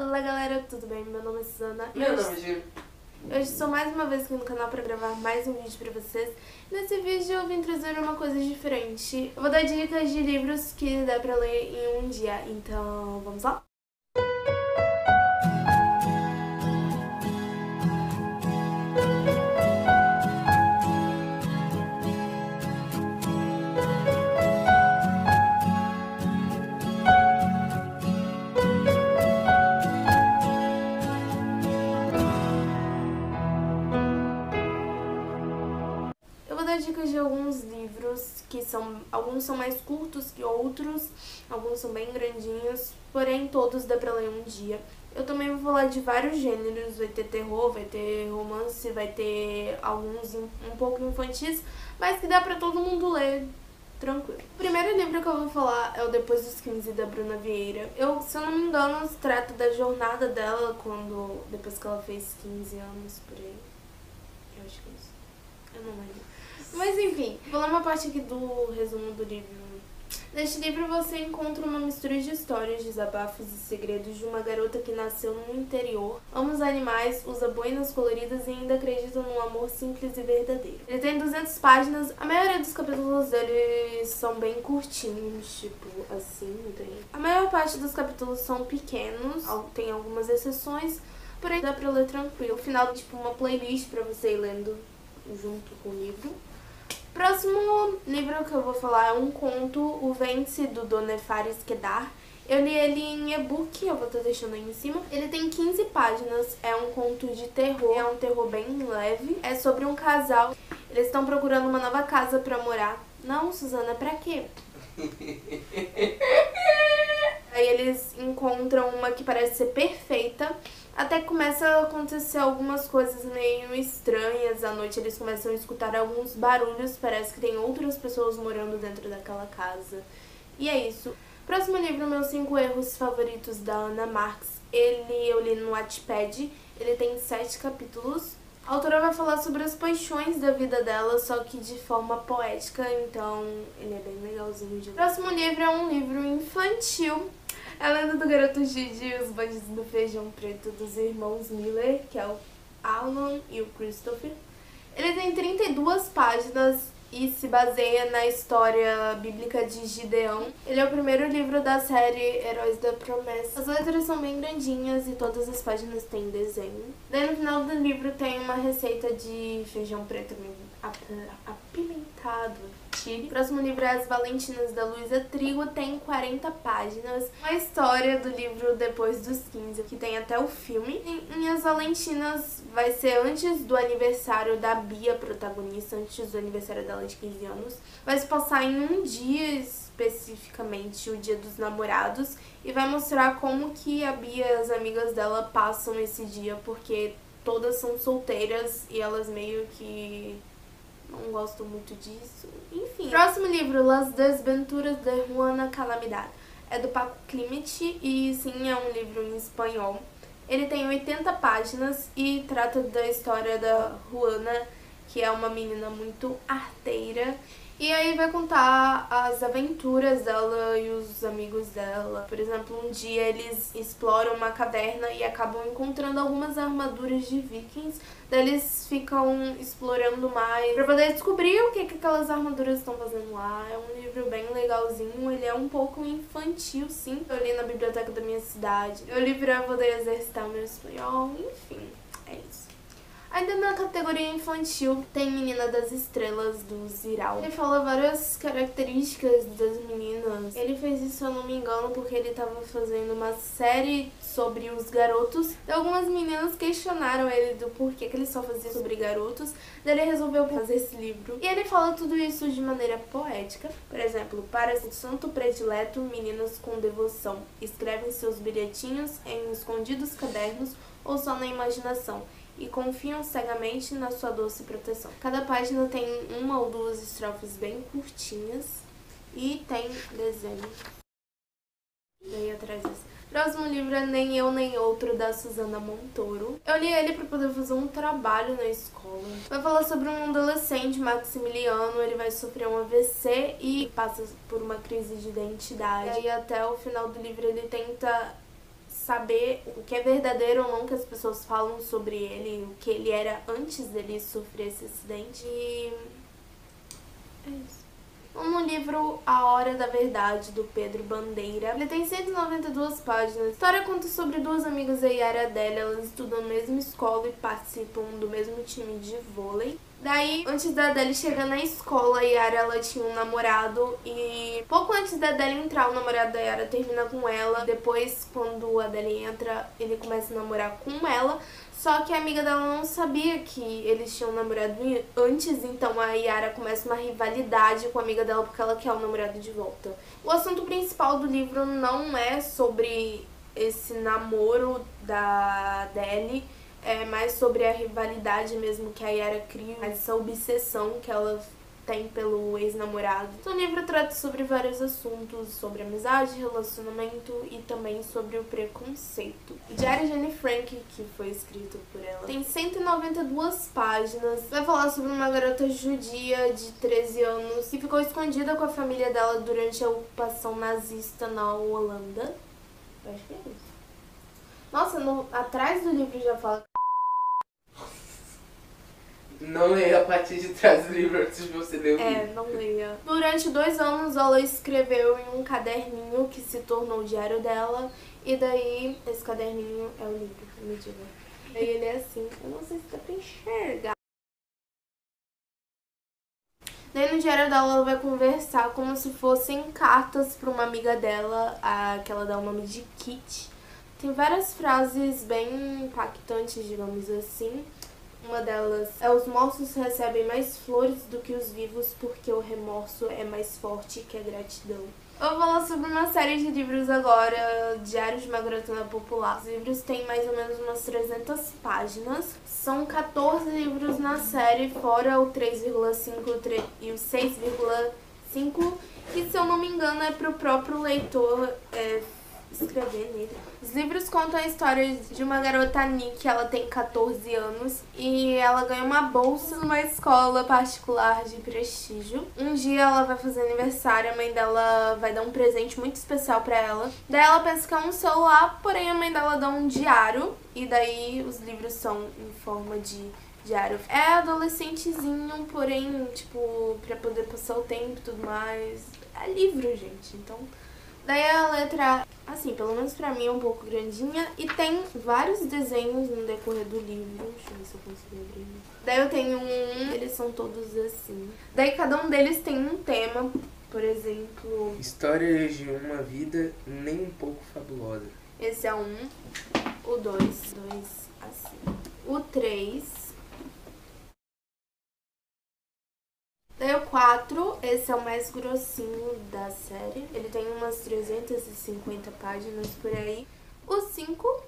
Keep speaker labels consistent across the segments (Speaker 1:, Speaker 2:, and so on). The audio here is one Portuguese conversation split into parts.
Speaker 1: Fala galera, tudo bem? Meu nome é Suzana.
Speaker 2: Meu nome é Gil.
Speaker 1: Hoje estou mais uma vez aqui no canal para gravar mais um vídeo pra vocês. Nesse vídeo eu vim trazer uma coisa diferente. Eu vou dar dicas de livros que dá pra ler em um dia, então vamos lá? Eu vou dar dicas de alguns livros que alguns são mais curtos que outros, alguns são bem grandinhos, porém todos dá pra ler um dia. Eu também vou falar de vários gêneros, vai ter terror, vai ter romance, vai ter alguns um pouco infantis, mas que dá pra todo mundo ler tranquilo. O primeiro livro que eu vou falar é o Depois dos 15, da Bruna Vieira. Se eu não me engano, se trata da jornada dela depois que ela fez 15 anos, por aí. Eu acho que é isso. Eu não lembro. Mas enfim, vou ler uma parte aqui do resumo do livro. Neste livro você encontra uma mistura de histórias, desabafos e segredos de uma garota que nasceu no interior, ama os animais, usa boinas coloridas e ainda acredita num amor simples e verdadeiro. Ele tem 200 páginas, a maioria dos capítulos dele são bem curtinhos, tipo assim, não tem? A maior parte dos capítulos são pequenos, tem algumas exceções, porém dá pra ler tranquilo. No final, tipo uma playlist pra você ir lendo junto com o livro. Próximo livro que eu vou falar é um conto, O Vence, do Dona Fares Kedar. Eu li ele em e-book, eu vou estar deixando aí em cima. Ele tem 15 páginas, é um conto de terror, é um terror bem leve. É sobre um casal, eles estão procurando uma nova casa pra morar. Não, Suzana, pra quê? Aí eles encontram uma que parece ser perfeita, até que começa a acontecer algumas coisas meio estranhas. À noite eles começam a escutar alguns barulhos, parece que tem outras pessoas morando dentro daquela casa. E é isso. Próximo livro, Meus 5 Erros Favoritos, da Ana Marx. Eu li no Wattpad, ele tem 7 capítulos. A autora vai falar sobre as paixões da vida dela, só que de forma poética, então ele é bem legalzinho de ler. Próximo livro é um livro infantil. É a Lenda do Garoto Gigi e os Bandidos do Feijão Preto, dos irmãos Miller, que é o Alan e o Christopher. Ele tem 32 páginas e se baseia na história bíblica de Gideão. Ele é o primeiro livro da série Heróis da Promessa. As letras são bem grandinhas e todas as páginas têm desenho. Daí no final do livro tem uma receita de feijão preto apimentado. O próximo livro é As Valentinas, da Luísa Trigo, tem 40 páginas. A história do livro Depois dos 15, que tem até o filme. Em As Valentinas vai ser antes do aniversário da Bia, protagonista, antes do aniversário dela de 15 anos. Vai se passar em um dia especificamente, o Dia dos Namorados, e vai mostrar como que a Bia e as amigas dela passam esse dia, porque todas são solteiras e elas meio que não gosto muito disso. Enfim. Próximo livro, Las Desventuras de Juana Calamidad. É do Paco Clemente e sim, é um livro em espanhol. Ele tem 80 páginas e trata da história da Juana, que é uma menina muito arteira. E aí vai contar as aventuras dela e os amigos dela. Por exemplo, um dia eles exploram uma caverna e acabam encontrando algumas armaduras de vikings. Daí eles ficam explorando mais pra poder descobrir o que aquelas armaduras estão fazendo lá. É um livro bem legalzinho, ele é um pouco infantil, sim. Eu li na biblioteca da minha cidade. Eu li pra poder exercitar meu espanhol, enfim, é isso. Ainda na categoria infantil tem Menina das Estrelas, do Ziral. Ele fala várias características das meninas. Ele fez isso, se eu não me engano, porque ele estava fazendo uma série sobre os garotos. E algumas meninas questionaram ele do porquê que ele só fazia sobre garotos. Daí ele resolveu fazer esse livro. E ele fala tudo isso de maneira poética. Por exemplo, para o santo predileto, meninas com devoção escrevem seus bilhetinhos em escondidos cadernos ou só na imaginação, e confiam cegamente na sua doce proteção. Cada página tem uma ou duas estrofes bem curtinhas e tem desenho. Daí atrás desse. Próximo livro é Nem Eu Nem Outro, da Susana Montoro. Eu li ele para poder fazer um trabalho na escola. Vai falar sobre um adolescente, Maximiliano. Ele vai sofrer um AVC e passa por uma crise de identidade. E aí até o final do livro ele tenta saber o que é verdadeiro ou não que as pessoas falam sobre ele, o que ele era antes dele sofrer esse acidente. E é isso. No livro A Hora da Verdade, do Pedro Bandeira, ele tem 192 páginas. A história conta sobre duas amigas, a Yara e a Adélia. Elas estudam na mesma escola e participam do mesmo time de vôlei. Daí, antes da Adélia chegar na escola, a Yara, ela tinha um namorado e pouco antes da Adélia entrar, o namorado da Yara termina com ela. Depois, quando a Adélia entra, ele começa a namorar com ela. Só que a amiga dela não sabia que eles tinham namorado antes, então a Yara começa uma rivalidade com a amiga dela porque ela quer o namorado de volta. O assunto principal do livro não é sobre esse namoro da Adélia, é mais sobre a rivalidade mesmo que a Yara cria, essa obsessão que ela tem pelo ex-namorado. Então, o livro trata sobre vários assuntos, sobre amizade, relacionamento e também sobre o preconceito. O Diário de Anne Frank, que foi escrito por ela, tem 192 páginas. Vai falar sobre uma garota judia de 13 anos que ficou escondida com a família dela durante a ocupação nazista na Holanda. Eu acho que é isso. Nossa, atrás do livro já fala...
Speaker 2: Não leia a parte de trás do livro antes de você ler o livro.
Speaker 1: É, não leia. Durante 2 anos, ela escreveu em um caderninho que se tornou o diário dela. E daí, esse caderninho é o livro, me diga. Daí ele é assim, eu não sei se dá pra enxergar. Daí no diário dela, ela vai conversar como se fossem cartas pra uma amiga dela, que ela dá o nome de Kit. Tem várias frases bem impactantes, digamos assim. Uma delas é: os mortos recebem mais flores do que os vivos porque o remorso é mais forte que a gratidão. Eu vou falar sobre uma série de livros agora, Diário de uma Garota Popular. Os livros têm mais ou menos umas 300 páginas. São 14 livros na série, fora o 3,5 e o 6,5, que se eu não me engano é pro próprio leitor escrever nele. Os livros contam a história de uma garota Nick, ela tem 14 anos e ela ganha uma bolsa numa escola particular de prestígio. Um dia ela vai fazer aniversário, a mãe dela vai dar um presente muito especial pra ela. Daí ela pensa que é um celular, porém a mãe dela dá um diário e daí os livros são em forma de diário. É adolescentezinho, porém, tipo, pra poder passar o tempo e tudo mais. É livro, gente, então... Daí a letra, assim, pelo menos pra mim é um pouco grandinha e tem vários desenhos no decorrer do livro. Deixa eu ver se eu consigo abrir. Daí eu tenho eles são todos assim. Daí cada um deles tem um tema, por exemplo...
Speaker 2: Histórias de uma vida nem um pouco fabulosa.
Speaker 1: Esse é um, o 2 assim. O 3... Daí o 4, esse é o mais grossinho da série. Ele tem umas 350 páginas por aí. O 5...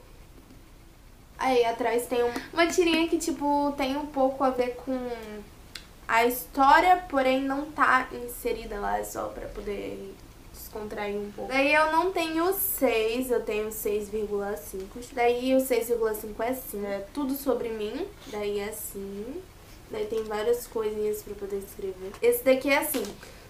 Speaker 1: Aí atrás tem uma tirinha que, tipo, tem um pouco a ver com a história, porém não tá inserida lá, é só pra poder descontrair um pouco. Daí eu não tenho 6, eu tenho 6,5. Daí o 6,5 é assim, é tudo sobre mim. Daí é assim... Daí tem várias coisinhas pra poder escrever. Esse daqui é assim: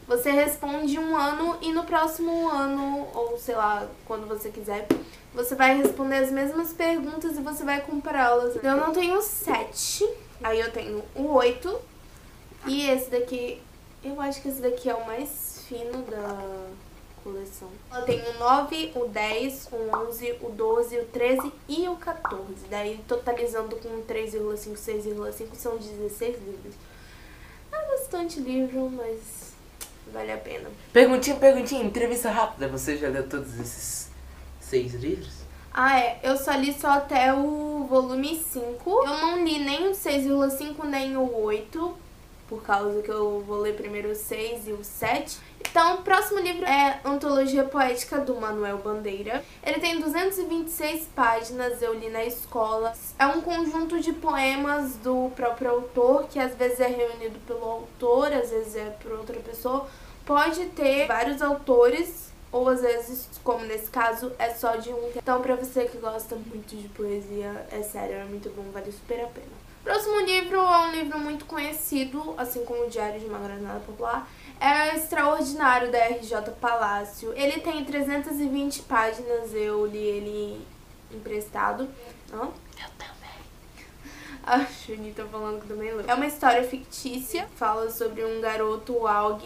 Speaker 1: você responde um ano e no próximo ano, ou sei lá, quando você quiser, você vai responder as mesmas perguntas e você vai compará-las. Eu não tenho 7, aí eu tenho o 8. E esse daqui, eu acho que esse daqui é o mais fino da coleção. Ela tem o 9, o 10, o 11, o 12, o 13 e o 14. Daí, totalizando com 3,5, 6,5, são 16 livros. É bastante livro, mas vale a pena.
Speaker 2: Perguntinha, entrevista rápida. Você já leu todos esses 6 livros?
Speaker 1: Ah, é. Eu só li só até o volume 5. Eu não li nem o 6,5 nem o 8. Por causa que eu vou ler primeiro o 6 e o 7. Então, o próximo livro é Antologia Poética, do Manuel Bandeira. Ele tem 226 páginas, eu li na escola. É um conjunto de poemas do próprio autor, que às vezes é reunido pelo autor, às vezes é por outra pessoa. Pode ter vários autores, ou às vezes, como nesse caso, é só de um. Então, pra você que gosta muito de poesia, é sério, é muito bom, vale super a pena. Próximo livro é um livro muito conhecido, assim como o Diário de uma Garota Popular. É Extraordinário, da R.J. Palácio. Ele tem 320 páginas, eu li ele emprestado. Hã?
Speaker 2: Eu também.
Speaker 1: A Shuni tá falando que também leu. É uma história fictícia, fala sobre um garoto, o Aug.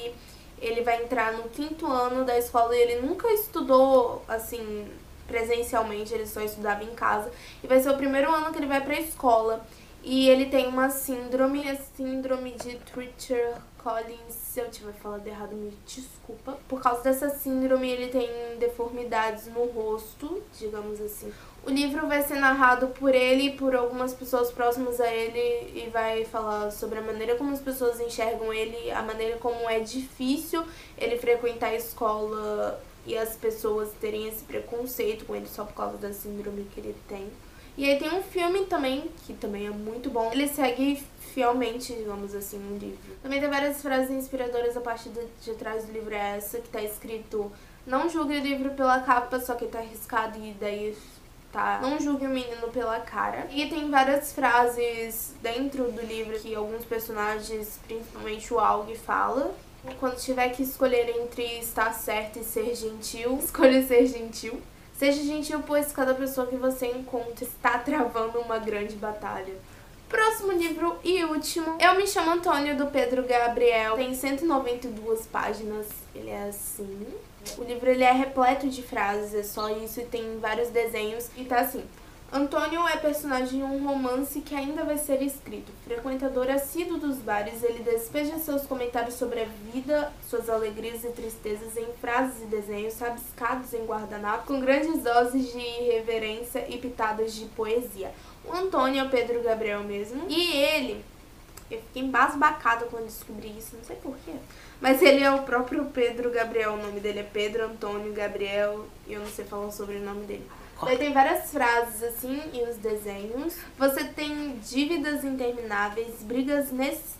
Speaker 1: Ele vai entrar no 5º ano da escola e ele nunca estudou, assim, presencialmente, ele só estudava em casa. E vai ser o primeiro ano que ele vai pra escola. E ele tem uma síndrome, a síndrome de Treacher-Collins. Se eu tiver falado errado, me desculpa. Por causa dessa síndrome, ele tem deformidades no rosto, digamos assim. O livro vai ser narrado por ele e por algumas pessoas próximas a ele e vai falar sobre a maneira como as pessoas enxergam ele, a maneira como é difícil ele frequentar a escola e as pessoas terem esse preconceito com ele só por causa da síndrome que ele tem. E aí tem um filme também, que também é muito bom. Ele segue fielmente, digamos assim, o livro. Também tem várias frases inspiradoras. A parte de trás do livro é essa, que tá escrito: não julgue o livro pela capa, só que tá arriscado e daí tá: não julgue o menino pela cara. E tem várias frases dentro do livro que alguns personagens, principalmente o Aug, fala. Quando tiver que escolher entre estar certo e ser gentil, escolha ser gentil. Seja gentil, pois cada pessoa que você encontra está travando uma grande batalha. Próximo livro e último. Eu Me Chamo Antônio, do Pedro Gabriel. Tem 192 páginas. Ele é assim. O livro ele é repleto de frases, é só isso, e tem vários desenhos. E tá assim: Antônio é personagem de um romance que ainda vai ser escrito. Frequentador assíduo dos bares, ele despeja seus comentários sobre a vida, suas alegrias e tristezas em frases e desenhos rabiscados em guardanapo, com grandes doses de irreverência e pitadas de poesia. O Antônio é o Pedro Gabriel mesmo. E ele, eu fiquei embasbacada quando descobri isso, não sei porquê, mas ele é o próprio Pedro Gabriel. O nome dele é Pedro Antônio Gabriel e eu não sei falar o sobrenome dele. Daí tem várias frases assim e os desenhos. Você tem dívidas intermináveis, brigas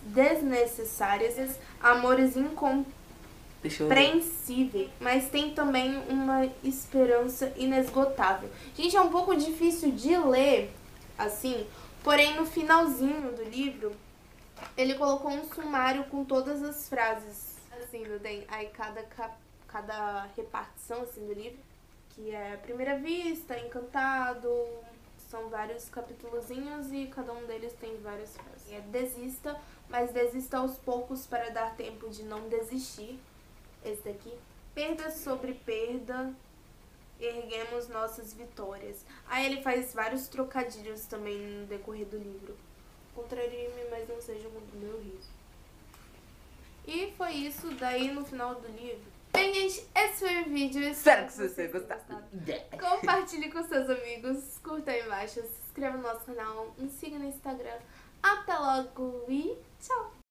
Speaker 1: desnecessárias, amores incompreensíveis, mas tem também uma esperança inesgotável. Gente, é um pouco difícil de ler, assim, porém no finalzinho do livro ele colocou um sumário com todas as frases. Assim, não tem aí cada repartição assim do livro, que é Primeira Vista, Encantado, são vários capítulozinhos e cada um deles tem várias frases. É desista, mas desista aos poucos para dar tempo de não desistir. Esse daqui. Perda sobre perda, erguemos nossas vitórias. Aí ele faz vários trocadilhos também no decorrer do livro. Contrarie-me, mas não seja do meu riso. E foi isso daí no final do livro. Bem, gente, esse foi o vídeo.
Speaker 2: Espero que você tenha gostado.
Speaker 1: Compartilhe com seus amigos, curta aí embaixo, se inscreva no nosso canal, me siga no Instagram. Até logo e...